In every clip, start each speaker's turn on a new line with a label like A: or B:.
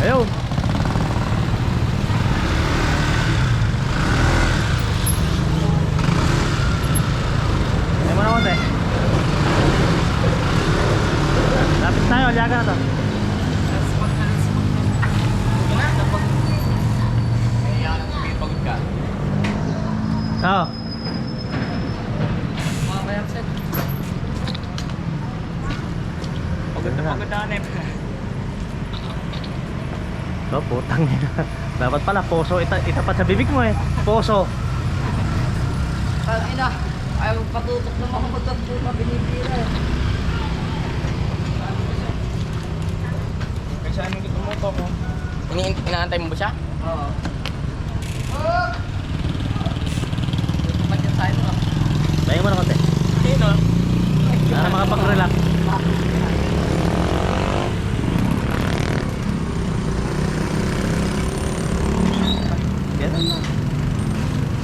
A: Ayun. Ayun mo na konti. Lapit tayo, aliaga na to. Oo.
B: Pagod na kanip.
A: So, putang nila. Dapat pala, poso itapat sa bibig mo eh. Poso.
C: Ina, ayaw patutok ng mga motor po na binibira eh.
B: Kasi anong tumutok mo? Inaantay mo ba siya?
C: Oo. Tutupan yan tayo no?
A: Bayan mo na konti.
B: Sino?
A: Para makapag-relax. Ganun lang.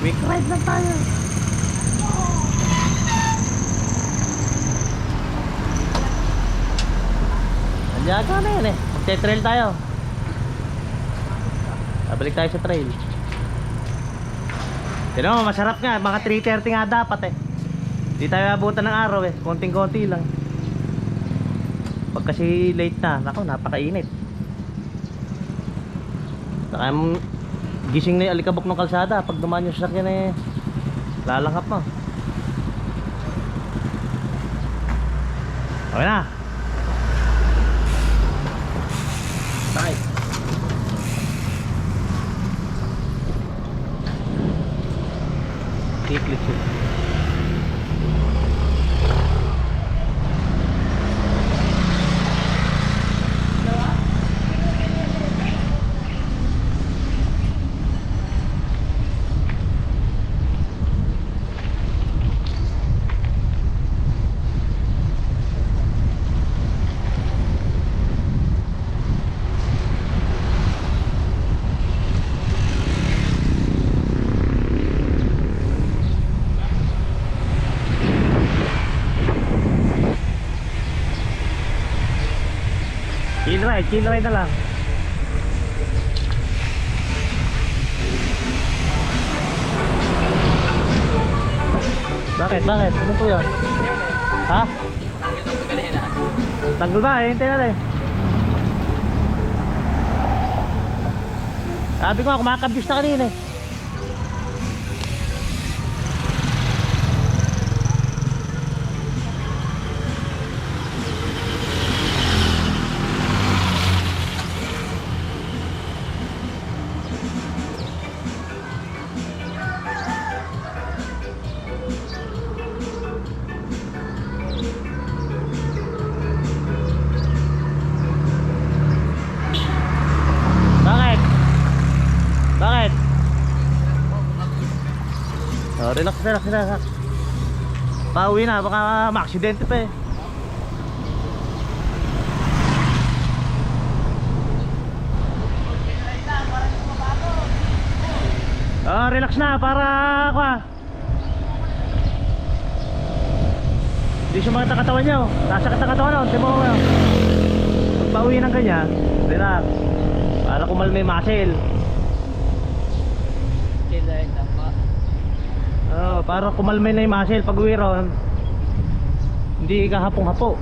A: Quick ride lang tayo. Aliaga na yan eh. Magte-trail tayo. Babalik tayo sa trail. Pero masarap nga. Mga 3:30 nga dapat eh. Hindi tayo abutan ng araw eh. Konting-konti lang. Pag kasi late na, nako, napakainit. Saka gising na yung alikabok ng kalsada. Pag dumaan yung sasakyan eh, lalangkap mo. Okay na. Bye. Tiklit siya. Chill ride na lang. Bakit? Ano po yun? Ha? Tanggol ba? Hintay natin. Sabi ko nga, kumakabis na kanina eh. Bakit? Oh, relax. Pauwi na, baka ma-aksidente pa eh. Relax na para hindi sumakit ang katawan nyo. Nasakit ang katawan nyo. Di mo pag pauwi ng ganyan, relax. Para kumalma yung muscle. Para kumalma na yung muscle pag uwi ron. Hindi ka hapong-hapo.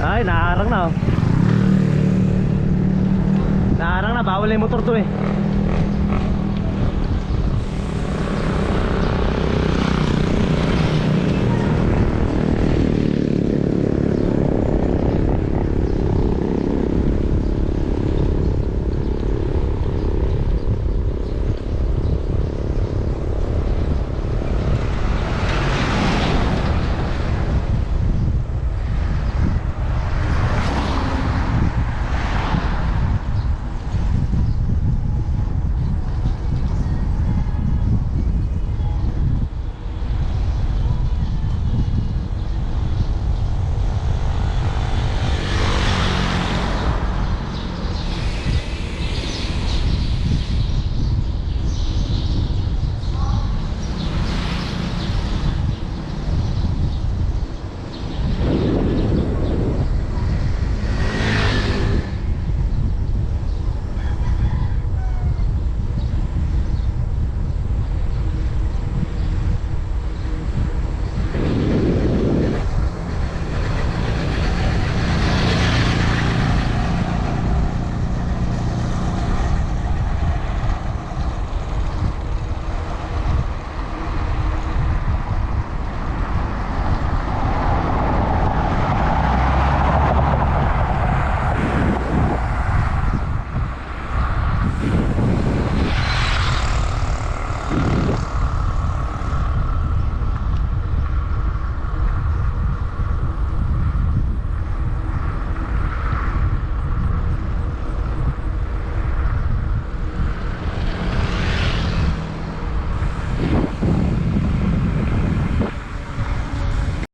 A: Ay, naharang na oh. bawal na yung motor to eh.